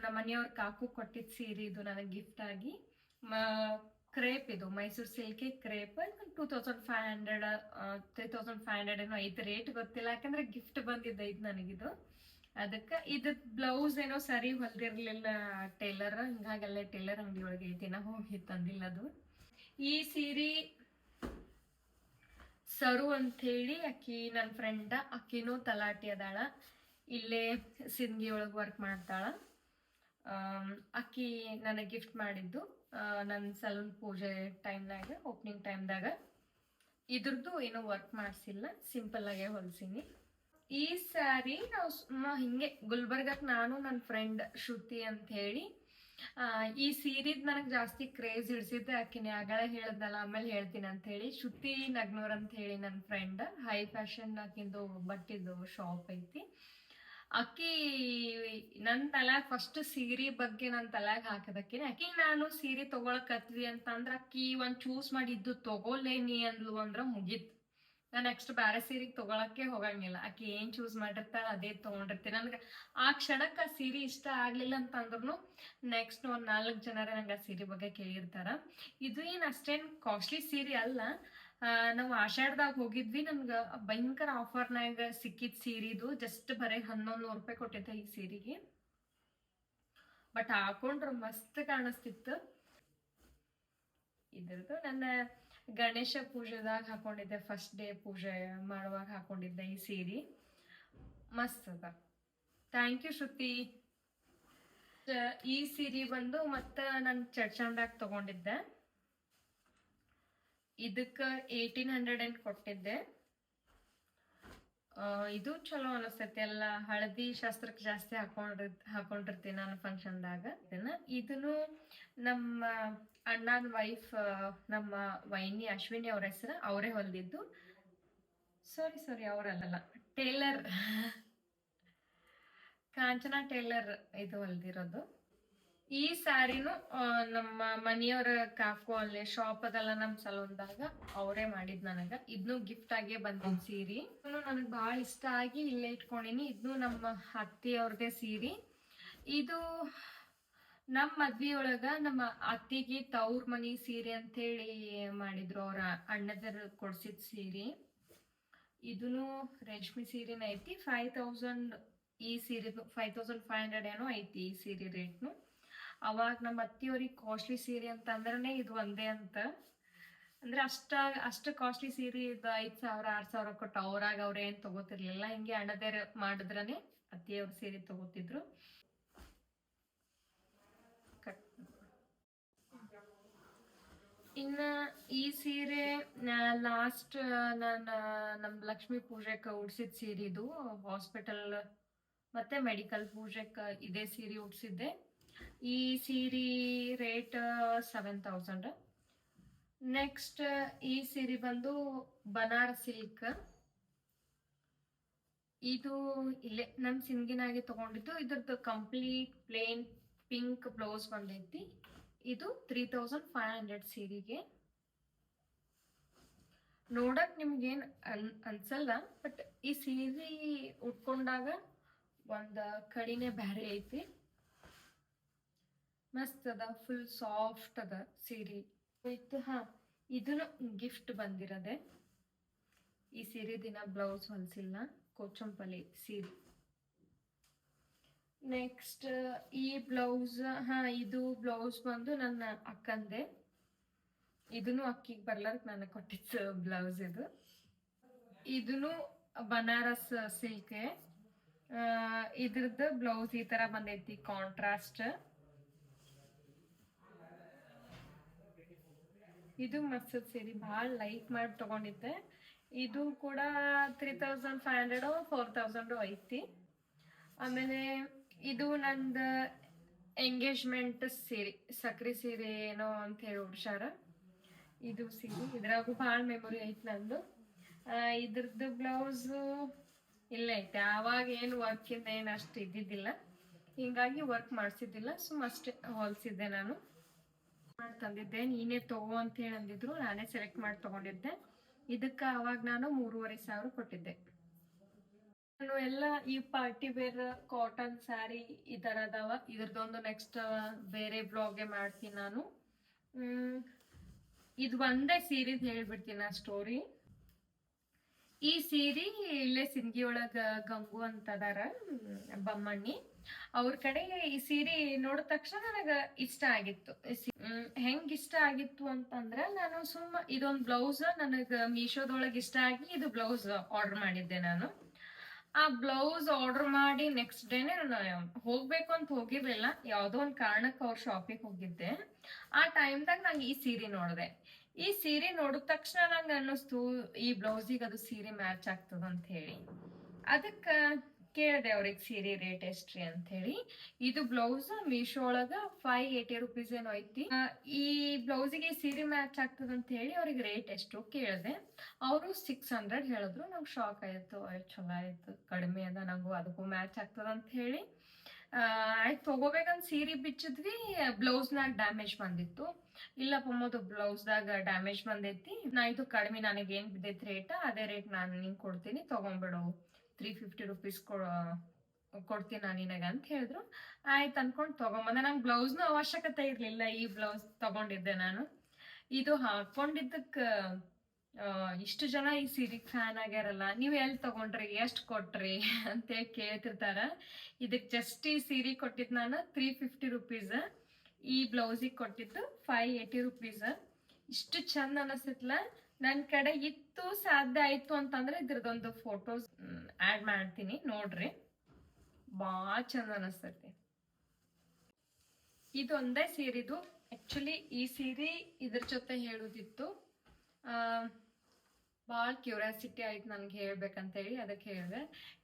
S1: ನಮ್ಮ ಮನೆಯವ್ರ ಕಾಕು ಕೊಟ್ಟಿದ್ ಸೀರೆ ಇದು ನನಗೆ ಗಿಫ್ಟ್ ಆಗಿ. ಕ್ರೇಪ್ ಇದು, ಮೈಸೂರು ಸಿಲ್ಕಿ ಕ್ರೇಪ್. 2500 3500 ಏನೋ ಐತೆ, ರೇಟ್ ಗೊತ್ತಿಲ್ಲ, ಯಾಕಂದ್ರೆ ಗಿಫ್ಟ್ ಬಂದಿದ್ದೈತೆ ನನಗಿದು. ಅದಕ್ಕೆ ಇದ್ರ ಬ್ಲೌಸ್ ಏನೋ ಸರಿ ಹೊಲ್ದಿರ್ಲಿಲ್ಲ ಟೇಲರ್, ಹಿಂಗಾಗೆಲ್ಲ ಟೇಲರ್ ಅಂಗಡಿ ಒಳಗೆ ಐತಿ, ನಾ ಹೋಗಿ ತಂದಿಲ್ಲ ಅದು. ಈ ಸೀರೆ ಸರು ಅಂತ ಹೇಳಿ ಅಕ್ಕಿ ನನ್ನ ಫ್ರೆಂಡ, ಅಕ್ಕಿನೂ ತಲಾಟಿ ಅದಾಳ, ಇಲ್ಲೇ ಸಿಂದಗಿ ಒಳಗೆ ವರ್ಕ್ ಮಾಡ್ತಾಳ. ಅಕ್ಕಿ ನನಗೆ ಗಿಫ್ಟ್ ಮಾಡಿದ್ದು ನನ್ನ ಸಲೂನ್ ಪೂಜೆ ಟೈಮ್ನಾಗ, ಓಪನಿಂಗ್ ಟೈಮ್ದಾಗ. ಇದ್ರದ್ದು ಏನೋ ವರ್ಕ್ ಮಾಡಿಸಿಲ್ಲ, ಸಿಂಪಲ್ ಆಗೇ ಹೊಲ್ಸಿನಿ. ಈ ಸ್ಯಾರಿ ನಾವು ಹಿಂಗೆ ಗುಲ್ಬರ್ಗಕ್ಕೆ ನಾನು ನನ್ನ ಫ್ರೆಂಡ್ ಶ್ರುತಿ ಅಂತ ಹೇಳಿ, ಈ ಸೀರಿದ್ ನನಗೆ ಜಾಸ್ತಿ ಕ್ರೇಜ್ ಹಿಡಿಸಿದ್ದೆ ಆಕಿನೇ, ಆಗಲೇ ಹೇಳ್ದಲ್ಲ, ಆಮೇಲೆ ಹೇಳ್ತೀನಿ ಅಂತ ಹೇಳಿ. ಶ್ರುತಿ ನಗ್ನೂರ್ ಅಂತ ಹೇಳಿ ನನ್ನ ಫ್ರೆಂಡ್, ಹೈ ಫ್ಯಾಷನ್ ಆಕಿಂದು ಬಟ್ಟಿದ್ದು ಶಾಪ್ ಐತಿ. ಅಕ್ಕಿ ನನ್ನ ತಲೆಯಾಗ ಫಸ್ಟ್ ಸೀರೆ ಬಗ್ಗೆ ನನ್ನ ತಲೆಯಾಗ ಹಾಕಿದಕ್ಕಿನ, ಅಕ್ಕಿ ನಾನು ಸೀರೆ ತಗೊಳಕತ್ವಿ ಅಂತಂದ್ರ ಅಕ್ಕಿ ಒಂದ್ ಚೂಸ್ ಮಾಡಿದ್ದು ತಗೋಲೇನಿ ಅಂದ್ಲು ಅಂದ್ರ ಮುಗೀತು. ನಾನು ನೆಕ್ಸ್ಟ್ ಬ್ಯಾರೆ ಸೀರೆಗೆ ತಗೊಳಕ್ಕೆ ಹೋಗಂಗಿಲ್ಲ. ಆಕಿ ಏನ್ ಚೂಸ್ ಮಾಡಿರ್ತಾಳ ಅದೇ ತಗೊಂಡಿರ್ತೀನಿ. ನನ್ಗೆ ಆ ಕ್ಷಣಕ್ಕೆ ಆ ಸೀರೆ ಇಷ್ಟ ಆಗ್ಲಿಲ್ಲ ಅಂತಂದ್ರು ನೆಕ್ಸ್ಟ್ ಒಂದ್ 4 ಜನರ ನಂಗೆ ಆ ಸೀರೆ ಬಗ್ಗೆ ಕೇಳಿರ್ತಾರ. ಇದು ಏನ್ ಅಷ್ಟೇನ್ ಕಾಸ್ಟ್ಲಿ ಸೀರೆ ಅಲ್ಲ. ನಾವು ಆಷಾಢದಾಗ ಹೋಗಿದ್ವಿ, ನನ್ಗೆ ಭಯಂಕರ ಆಫರ್ನಾಗ ಸಿಕ್ಕಿದ್ ಸೀರೆ ಇದು. ಜಸ್ಟ್ ಬರೀ 1100 ರೂಪಾಯಿ ಕೊಟ್ಟಿದ್ದೆ ಈ ಸೀರೆಗೆ. ಬಟ್ ಹಾಕೊಂಡ್ರೆ ಮಸ್ತ್ ಕಾಣಿಸ್ತಿತ್ತು. ಇದ್ರದ್ದು ನನ್ನ ಗಣೇಶ ಪೂಜೆದಾಗ ಹಾಕೊಂಡಿದ್ದೆ, ಫಸ್ಟ್ ಡೇ ಪೂಜೆ ಮಾಡುವಾಗ ಹಾಕೊಂಡಿದ್ದೆ ಈ ಸೀರೆ. ಮಸ್ತ್ ಅದ. ಥ್ಯಾಂಕ್ ಯು ಶ್ರುತಿ. ಈ ಸೀರೆ ಬಂದು ಮತ್ತೆ ನಾನು ಚಡ್ಚಂಡಾಗ ತಗೊಂಡಿದ್ದೆ. ಇದಕ್ಕ 1800 ಏನ್ ಕೊಟ್ಟಿದ್ದೆ. ಇದು ಚಲೋ ಅನಿಸ್ತೈತಿ. ಎಲ್ಲ ಹಳದಿ ಶಾಸ್ತ್ರಕ್ಕೆ ಜಾಸ್ತಿ ಹಾಕೊಂಡಿರ್ತೀನಿ ನಾನು ಫಂಕ್ಷನ್ದಾಗ. ಇದನ್ನು ನಮ್ಮ ಅಣ್ಣನ ವೈಫ್, ನಮ್ಮ ವೈನಿ ಅಶ್ವಿನಿ ಅವ್ರ ಹೆಸರು, ಅವರೇ ಹೊಲ್ದಿದ್ದು. ಸಾರಿ ಅವರಲ್ಲ, ಟೇಲರ್ ಕಾಂಚನಾ ಟೇಲರ್ ಇದು ಹೊಲ್ದಿರೋದು. ಈ ಸ್ಯಾರಿನು ನಮ್ಮ ಮನೆಯವರ ಕಾಕು ಅಲ್ಲಿ ಶಾಪ್ ಅದಲ್ಲ ನಮ್ ಸಲೂನ್ದಾಗ, ಅವರೇ ಮಾಡಿದ್ ನನಗ. ಇದನ್ನು ಗಿಫ್ಟ್ ಆಗೇ ಬಂದಿದ್ ಸೀರಿ. ನನಗ್ ಬಹಳ ಇಷ್ಟ ಆಗಿ ಇಲ್ಲೇ ಇಟ್ಕೊಂಡಿನಿ. ಇದನ್ನು ನಮ್ಮ ಅತ್ತಿಯವ್ರದೇ ಸೀರಿ. ಇದು ನಮ್ಮ ಮದ್ವಿಯೊಳಗ ನಮ್ಮ ಅತ್ತಿಗೆ ತವ್ರ ಮನಿ ಸೀರೆ ಅಂತ ಹೇಳಿ ಮಾಡಿದ್ರು. ಅವ್ರ ಅಣ್ಣದರ್ ಕೊಡ್ಸಿದ್ ಸೀರಿ. ಇದನ್ನು ರೇಷ್ಮೆ ಸೀರೆನ ಐತಿ. 5000 ಈ ಸೀರೆದು 5500 ಏನೋ ಐತಿ ಈ ಸೀರೆ ರೇಟ್ನು. ಅವಾಗ ನಮ್ಮ ಅತ್ತಿಯವ್ರಿಗೆ ಕಾಸ್ಟ್ಲಿ ಸೀರೆ ಅಂತ ಅಂದ್ರನೇ ಇದು ಒಂದೇ ಅಂತ. ಅಂದ್ರೆ ಅಷ್ಟ ಕಾಸ್ಟ್ಲಿ ಸೀರೆ ಇದು 5000 6000 ಕೊಟ್ಟು ಅವ್ರೇ ಏನ್ ತಗೋತಿರ್ಲಿಲ್ಲ. ಹಿಂಗೆ ಅಣ್ಣದೇರ್ ಮಾಡಿದ್ರನೆ ಅತ್ತಿಯವ್ರ ಸೀರೆ ತಗೋತಿದ್ರು. ಇನ್ನ ಈ ಸೀರೆ ಲಾಸ್ಟ್ ನಾನು ನಮ್ ಲಕ್ಷ್ಮೀ ಪೂಜೆಗೆ ಉಡ್ಸಿದ ಸೀರೆ ಇದು. ಹಾಸ್ಪಿಟಲ್ ಮತ್ತೆ ಮೆಡಿಕಲ್ ಪೂಜೆಗೆ ಇದೇ ಸೀರೆ ಉಡ್ಸಿದ್ದೆ. ಈ ಸೀರೆ ರೇಟ್ 7000. ನೆಕ್ಸ್ಟ್ ಈ ಸೀರೆ ಬಂದು ಬನಾರಸ್ ಸಿಲ್ಕ್. ಇದು ಇಲ್ಲೇ ನಮ್ ಸಿಂಗಿನಾಗಿ ತಗೊಂಡಿದ್ದು. ಇದ್ರದ್ದು ಕಂಪ್ಲೀಟ್ ಪ್ಲೇನ್ ಪಿಂಕ್ ಬ್ಲೌಸ್ ಬಂದೈತಿ. ಇದು 3500 ಸೀರೆಗೆ. ನೋಡಕ್ ನಿಮ್ಗೇನ್ ಅನ್ಸಲ್ಲ, ಬಟ್ ಈ ಸೀರೆ ಉಟ್ಕೊಂಡಾಗ ಒಂದ್ ಕಡಿನೆ ಬ್ಯಾರೆ ಐತಿ. ಮಸ್ತ್ ಅದ, ಫುಲ್ ಸಾಫ್ಟ್ ಅದ ಸೀರೆ. ಇದನ್ನು ಗಿಫ್ಟ್ ಬಂದಿರದೆ. ಈ ಸೀರೆ ದಿನ ಬ್ಲೌಸ್ ಹೊಲ್ಸಿಲ್ಲ, ಕೋಚಂಪಲ್ಲಿ ಸೀರೆ. ನೆಕ್ಸ್ಟ್ ಈ ಬ್ಲೌಸ್, ಇದು ಬ್ಲೌಸ್ ಬಂದು ನನ್ನ ಅಕ್ಕಂದೆ. ಇದನ್ನು ಅಕ್ಕಿಗೆ ಬರ್ಲಾರ್ಕ್ ನನಗೆ ಕೊಟ್ಟಿತ್ತು ಬ್ಲೌಸ್ ಇದು. ಇದನ್ನು ಬನಾರಸ್ ಸಿಲ್ಕ್. ಇದ್ರದ್ದು ಬ್ಲೌಸ್ ಈ ತರ ಬಂದೈತಿ, ಕಾಂಟ್ರಾಸ್ಟ್. ಇದು ಮಸ್ತ್ ಸೀರೆ, ಭಾಳ ಲೈಕ್ ಮಾಡಿ ತಗೊಂಡಿದ್ದೆ. ಇದು ಕೂಡ 3500 4000 ಐತಿ. ಆಮೇಲೆ ಇದು ನಂದು ಎಂಗೇಜ್ಮೆಂಟ್ ಸೀರೆ, ಸಕ್ರಿ ಸೀರೆ ಏನೋ ಅಂತ ಹೇಳಿ ಉಡ್ಸಾರ. ಇದು ಸೀರೆ, ಇದ್ರಾಗೂ ಭಾಳ ಮೆಮೊರಿ ಐತಿ ನಂದು. ಇದ್ರದ್ದು ಬ್ಲೌಸು ಇಲ್ಲ ಐತೆ. ಆವಾಗ ಏನು ವರ್ಕಿಂದ ಏನು ಅಷ್ಟು ಇದ್ದಿದ್ದಿಲ್ಲ, ಹಿಂಗಾಗಿ ವರ್ಕ್ ಮಾಡಿಸಿದ್ದಿಲ್ಲ. ಅಷ್ಟೇ ಹೊಲ್ಸಿದ್ದೆ ನಾನು. ತಂದಿದ್ದೆ, ನೀನೇ ತಗೋ ಅಂತ ಹೇಳಿ ಅಂದಿದ್ರು. ನಾನೇ ಸೆಲೆಕ್ಟ್ ಮಾಡಿ ತಗೊಂಡಿದ್ದೆ. ಇದಕ್ಕೆ ಅವಾಗ ನಾನು 3500 ಕೊಟ್ಟಿದ್ದೆ. ನಾನು ಎಲ್ಲ ಈ ಪಾರ್ಟಿ ವೇರ್ ಕಾಟನ್ ಸ್ಯಾರಿ ಈ ತರ ಅದಾವ. ಇದ್ರದೊಂದು ನೆಕ್ಸ್ಟ್ ಬೇರೆ ಬ್ಲಾಗ್ಗೆ ಮಾಡ್ತೀನಿ ನಾನು. ಇದು ಒಂದೇ ಸೀರೆದ್ ಹೇಳ್ಬಿಡ್ತೀನಿ ಆ ಸ್ಟೋರಿ. ಈ ಸೀರೆ ಇಲ್ಲೇ ಸಿಂಗಿ ಒಳಗ ಗಂಗು ಅಂತದಾರ, ಬಮ್ಮಣ್ಣಿ ಅವ್ರ ಕಡೆ. ಈ ಸೀರೆ ನೋಡಿದ ತಕ್ಷಣ ನನಗ ಇಷ್ಟ ಆಗಿತ್ತು. ಹೆಂಗ್ ಇಷ್ಟ ಆಗಿತ್ತು ಅಂತಂದ್ರ, ನಾನು ಇದೊಂದ್ ಬ್ಲೌಸ್ ನನಗ ಮೀಶೋದೊಳಗೆ ಇಷ್ಟ ಆಗಿ ಇದು ಬ್ಲೌಸ್ ಆರ್ಡರ್ ಮಾಡಿದ್ದೆ ನಾನು. ಆ ಬ್ಲೌಸ್ ಆರ್ಡರ್ ಮಾಡಿ ನೆಕ್ಸ್ಟ್ ಡೇನೆ ನಾನು ಹೋಗ್ಬೇಕು ಅಂತ ಹೋಗಿರ್ಲಿಲ್ಲ, ಯಾವ್ದೋ ಒಂದ್ ಕಾರಣಕ್ಕೆ ಅವ್ರ ಶಾಪಿಗೆ ಹೋಗಿದ್ದೆ. ಆ ಟೈಮ್ದಾಗ ನಂಗೆ ಈ ಸೀರೆ ನೋಡಿದೆ. ಈ ಸೀರೆ ನೋಡಿದ ತಕ್ಷಣ ನಂಗೆ ಅನ್ನಿಸ್ತು ಈ ಬ್ಲೌಸಿಗೆ ಅದು ಸೀರೆ ಮ್ಯಾಚ್ ಆಗ್ತದ ಅಂತ ಹೇಳಿ. ಅದಕ್ಕ ಕೇಳಿದೆ ಅವ್ರಿಗೆ ಸೀರೆ ರೇಟ್ ಎಷ್ಟ್ರಿ ಅಂತ ಹೇಳಿ. ಇದು ಬ್ಲೌಸ್ ಮೀಶೋ ಒಳಗ 580 ರುಪೀಸ್ ಏನೋ ಐತಿ. ಈ ಬ್ಲೌಸಿಗೆ ಸೀರೆ ಮ್ಯಾಚ್ ಆಗ್ತದ ಅಂತ ಹೇಳಿ ಅವ್ರಿಗೆ ರೇಟ್ ಎಷ್ಟು ಕೇಳಿದೆ. ಅವರು 600 ಹೇಳಿದ್ರು. ನಂಗೆ ಶಾಕ್ ಆಯ್ತು. ಚಲೋ ಆಯ್ತು, ಕಡಿಮೆ ಅದ, ನಂಗೂ ಅದಕ್ಕೂ ಮ್ಯಾಚ್ ಆಗ್ತದ ಅಂತ ಹೇಳಿ ಆಯ್ತು ತಗೋಬೇಕಂತ ಸೀರೆ ಬಿಚ್ಚಿದ್ವಿ. ಬ್ಲೌಸ್ನಾಗ ಡ್ಯಾಮೇಜ್ ಬಂದಿತ್ತು. ಇಲ್ಲಪ್ಪ ಮೊದಲು ಬ್ಲೌಸ್ದಾಗ ಡ್ಯಾಮೇಜ್ ಬಂದೈತಿ, ನಾ ಇದು ಕಡಿಮೆ ನನಗೆ ಏನ್ ಬಿದ್ದೈತಿ ರೇಟ್, ಅದೇ ರೇಟ್ ನಾನು ನಿಂಗೆ ಕೊಡ್ತೀನಿ, ತಗೊಂಡ್ಬಿಡು, 350 ರುಪೀಸ್ ಕೊಡ್ತೀನಿ ನಾನು ನಿನಗ ಅಂತ ಹೇಳಿದ್ರು. ಆಯ್ತು ಅನ್ಕೊಂಡು ತಗೊಂಬಂದೆ. ನಂಗೆ ಬ್ಲೌಸ್ನು ಅವಶ್ಯಕತೆ ಇರ್ಲಿಲ್ಲ, ಈ ಬ್ಲೌಸ್ ತಗೊಂಡಿದ್ದೆ ನಾನು. ಇದು ಹಾಕೊಂಡಿದ್ದಕ್ಕ ಇಷ್ಟು ಜನ ಈ ಸೀರೆಗೆ ಫ್ಯಾನ್ ಆಗ್ಯಾರಲ್ಲ, ನೀವ್ ಎಲ್ಲಿ ತಗೊಂಡ್ರಿ, ಎಷ್ಟು ಕೊಟ್ರಿ ಅಂತೇಳಿ ಕೇಳ್ತಿರ್ತಾರ. ಇದಕ್ ಜಸ್ಟ್ ಈ ಸೀರೆ ಕೊಟ್ಟಿದ್ ನಾನು 350 ರುಪೀಸ್. ಈ ಬ್ಲೌಸಿಗೆ ಕೊಟ್ಟಿದ್ದು 580 ರುಪೀಸ್. ಇಷ್ಟು ಚಂದ ಅನಿಸ್ತೈತ್ಲ. ನನ್ನ ಕಡೆ ಇತ್ತು, ಸಾಧ್ಯ ಆಯ್ತು ಅಂತಂದ್ರೆ ಇದ್ರದೊಂದು ಫೋಟೋಸ್ ಆಡ್ ಮಾಡ್ತೀನಿ, ನೋಡ್ರಿ. ಭಾಳ ಚಂದ ಅನಿಸ್ತೈತಿ. ಇದೊಂದೇ ಸೀರಿದು. ಆಕ್ಚುಲಿ ಈ ಸೀರೆ ಇದ್ರ ಜೊತೆ ಹೇಳುದಿತ್ತು. ಭಾಳ ಕ್ಯೂರಿಯಾಸಿಟಿ ಆಯ್ತು ನನಗೆ ಹೇಳ್ಬೇಕಂತೇಳಿ ಅದಕ್ಕೆ ಹೇಳಿದೆ.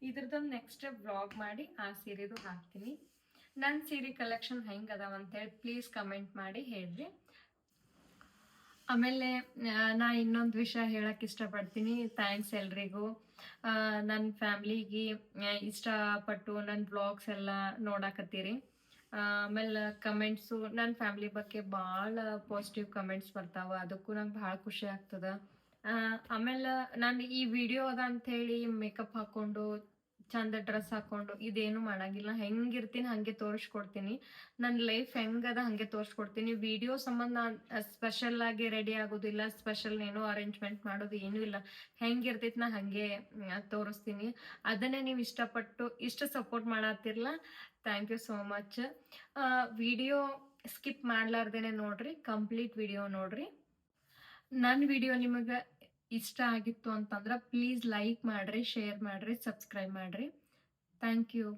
S1: ಇದ್ರದ್ದೊಂದು ನೆಕ್ಸ್ಟ್ ವ್ಲಾಗ್ ಮಾಡಿ ಆ ಸೀರೆದು ಹಾಕ್ತೀನಿ. ನನ್ನ ಸೀರೆ ಕಲೆಕ್ಷನ್ ಹೆಂಗೆ ಅದಾವ ಅಂತೇಳಿ ಪ್ಲೀಸ್ ಕಮೆಂಟ್ ಮಾಡಿ ಹೇಳ್ರಿ. ಆಮೇಲೆ ನಾ ಇನ್ನೊಂದು ವಿಷಯ ಹೇಳಕ್ಕೆ ಇಷ್ಟಪಡ್ತೀನಿ. ಥ್ಯಾಂಕ್ಸ್ ಎಲ್ರಿಗೂ. ನನ್ನ ಫ್ಯಾಮ್ಲಿಗೆ ಇಷ್ಟಪಟ್ಟು ನನ್ನ ವ್ಲಾಗ್ಸ್ ಎಲ್ಲ ನೋಡಾಕತ್ತೀರಿ. ಆಮೇಲೆ ಕಮೆಂಟ್ಸು ನನ್ನ ಫ್ಯಾಮ್ಲಿ ಬಗ್ಗೆ ಭಾಳ ಪಾಸಿಟಿವ್ ಕಮೆಂಟ್ಸ್ ಬರ್ತಾವ. ಅದಕ್ಕೂ ನಂಗೆ ಭಾಳ ಖುಷಿ ಆಗ್ತದ. ಆಮೇಲೆ ನಾನು ಈ ವಿಡಿಯೋ ಅದ ಅಂಥೇಳಿ ಮೇಕಪ್ ಹಾಕ್ಕೊಂಡು ಚಂದ ಡ್ರೆಸ್ ಹಾಕ್ಕೊಂಡು ಇದೇನು ಮಾಡಂಗಿಲ್ಲ. ಹೆಂಗಿರ್ತೀನಿ ಹಾಗೆ ತೋರಿಸ್ಕೊಡ್ತೀನಿ. ನನ್ನ ಲೈಫ್ ಹೆಂಗದ ಹಾಗೆ ತೋರಿಸ್ಕೊಡ್ತೀನಿ. ವಿಡಿಯೋ ಸಂಬಂಧ ಸ್ಪೆಷಲ್ ಆಗಿ ರೆಡಿ ಆಗೋದಿಲ್ಲ, ಸ್ಪೆಷಲ್ ಏನೋ ಅರೇಂಜ್ಮೆಂಟ್ ಮಾಡೋದು ಏನೂ ಇಲ್ಲ. ಹೆಂಗಿರ್ತೈತಿ ನಾ ಹಾಗೆ ತೋರಿಸ್ತೀನಿ. ಅದನ್ನೇ ನೀವು ಇಷ್ಟಪಟ್ಟು ಇಷ್ಟು ಸಪೋರ್ಟ್ ಮಾಡತ್ತಿರಲ್ಲ, thank you so much. Video skip ಮಾಡ್ಲಾರ್ದೇನೆ ನೋಡ್ರಿ, ಕಂಪ್ಲೀಟ್ ವಿಡಿಯೋ ನೋಡ್ರಿ. ನನ್ನ ವಿಡಿಯೋ ನಿಮಗೆ ಇಷ್ಟ ಆಗಿತ್ತು ಅಂತಂದ್ರೆ ಪ್ಲೀಸ್ ಲೈಕ್ ಮಾಡ್ರಿ, ಶೇರ್ ಮಾಡ್ರಿ, ಸಬ್ಸ್ಕ್ರೈಬ್ ಮಾಡ್ರಿ. Thank you.